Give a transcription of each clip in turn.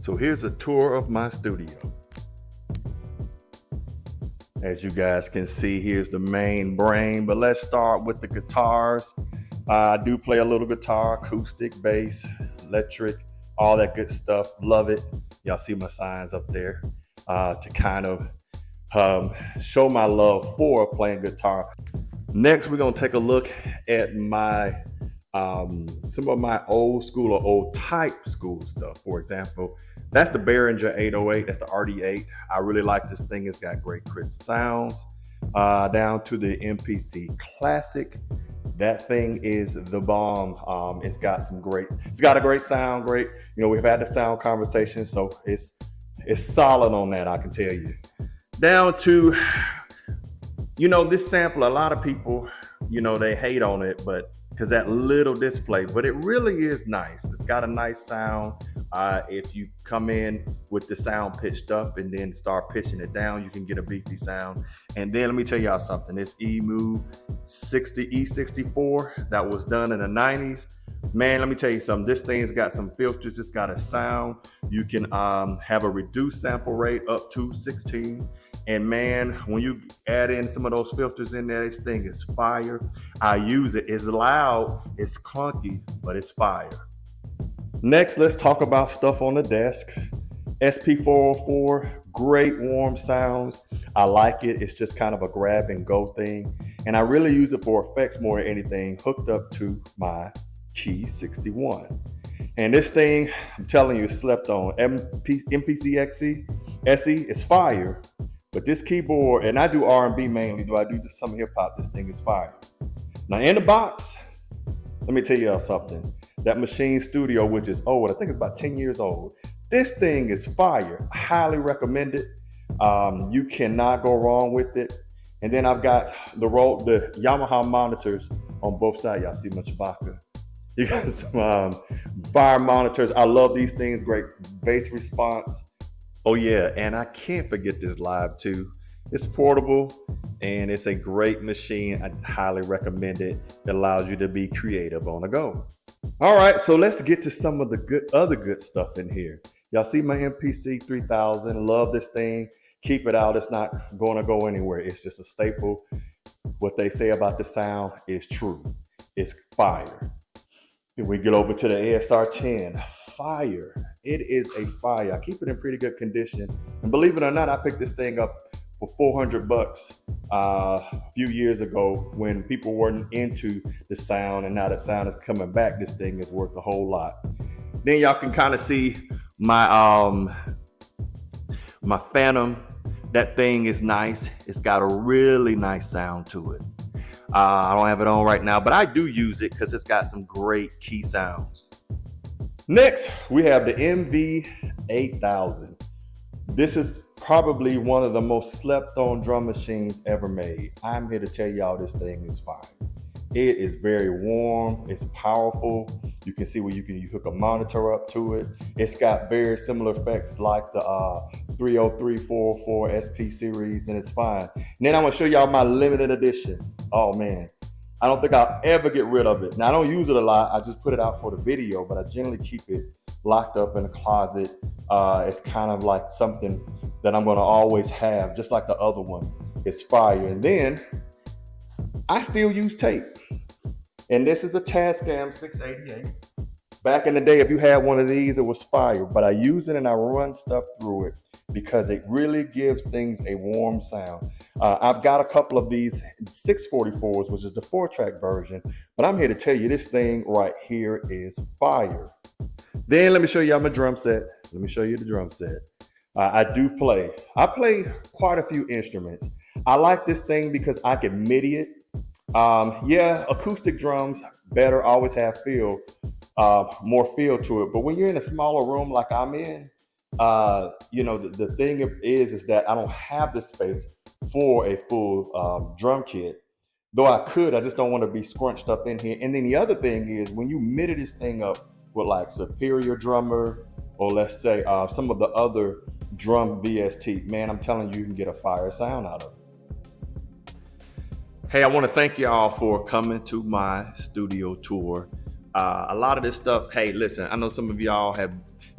So here's a tour of my studio. As you guys can see, here's the main brain, but let's start with the guitars. I do play a little guitar, acoustic, bass, electric, all that good stuff. Love it. Y'all see my signs up there to kind of show my love for playing guitar. Next, we're gonna take a look at my some of my old school or old type school stuff. For example, that's the Behringer 808. That's the RD8. I really like this thing. It's got great crisp sounds. Down to the MPC Classic. That thing is the bomb. It's got a great sound. Great. We've had the sound conversation, so it's solid on that. I can tell you. Down to this sample. A lot of people, they hate on it, but because that little display, but it really is nice. It's got a nice sound. If you come in with the sound pitched up and then start pitching it down, you can get a beefy sound. And then let me tell y'all something. This EMU 60 E64 that was done in the 90s. Man, let me tell you something. This thing's got some filters. It's got a sound. You can have a reduced sample rate up to 16. And man, when you add in some of those filters in there, this thing is fire. I use it. It's loud, it's clunky, but it's fire. Next, let's talk about stuff on the desk. SP404, great warm sounds. I like it. It's just kind of a grab and go thing. And I really use it for effects more than anything, hooked up to my Key 61. And this thing, I'm telling you, slept on. MPC SE is fire. But this keyboard, and I do R&B mainly, though I do some hip hop, this thing is fire. Now in the box, let me tell y'all something. That Machine Studio, which is old, I think it's about 10 years old. This thing is fire. I highly recommend it. You cannot go wrong with it. And then I've got the Yamaha monitors on both sides. Y'all see my Chewbacca. You got some bar monitors. I love these things. Great bass response. Oh yeah, and I can't forget this Live 2. It's portable and it's a great machine. I highly recommend it. It allows you to be creative on the go. All right, so let's get to some of the other good stuff in here. Y'all see my MPC 3000. Love this thing. Keep it out. It's not going to go anywhere. It's just a staple. What they say about the sound is true. It's fire. If we get over to the ASR 10, fire. It is a fire. I keep it in pretty good condition. And believe it or not, I picked this thing up for $400 a few years ago when people weren't into the sound. And now that sound is coming back, this thing is worth a whole lot. Then y'all can kind of see my my Phantom. That thing is nice. It's got a really nice sound to it. I don't have it on right now, but I do use it because it's got some great key sounds. Next, we have the MV8000. This is probably one of the most slept on drum machines ever made. I'm here to tell y'all this thing is fire. It is very warm. It's powerful. You can see where you hook a monitor up to it. It's got very similar effects like the 303, 404 SP series, and it's fine. And then I'm gonna show y'all my limited edition. Oh man, I don't think I'll ever get rid of it. Now I don't use it a lot. I just put it out for the video, but I generally keep it locked up in a closet. It's kind of like something that I'm gonna always have, just like the other one. It's fire. And then I still use tape. And this is a Tascam 688. Back in the day, if you had one of these, it was fire. But I use it and I run stuff through it because it really gives things a warm sound. I've got a couple of these 644s, which is the 4-track version. But I'm here to tell you this thing right here is fire. Then let me show y'all my drum set. Let me show you the drum set. I play quite a few instruments. I like this thing because I can MIDI it. Acoustic drums better, always have more feel to it. But when you're in a smaller room like I'm in, the thing is that I don't have the space for a full drum kit. Though I could, I just don't want to be scrunched up in here. And then the other thing is when you MIDI this thing up with like Superior Drummer, or let's say some of the other drum VST, man, I'm telling you, you can get a fire sound out of it. Hey, I want to thank y'all for coming to my studio tour. A lot of this stuff, hey, listen, I know some of y'all have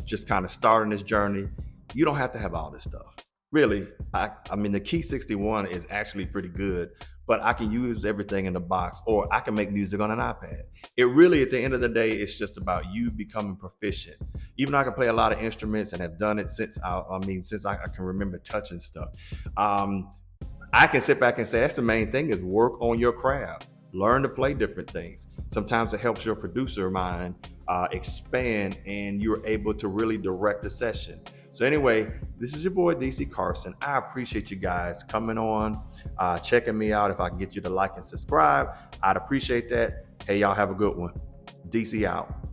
just kind of starting this journey, you don't have to have all this stuff. Really, I mean, the Key 61 is actually pretty good, but I can use everything in the box, or I can make music on an iPad. It really, at the end of the day, it's just about you becoming proficient. Even though I can play a lot of instruments and have done it since I can remember touching stuff. Um, I can sit back and say that's the main thing is work on your craft. Learn to play different things. Sometimes it helps your producer mind expand, and you're able to really direct the session. So anyway, this is your boy DC Carson. I appreciate you guys coming on, checking me out. If I can get you to like and subscribe, I'd appreciate that. Hey, y'all have a good one. DC out.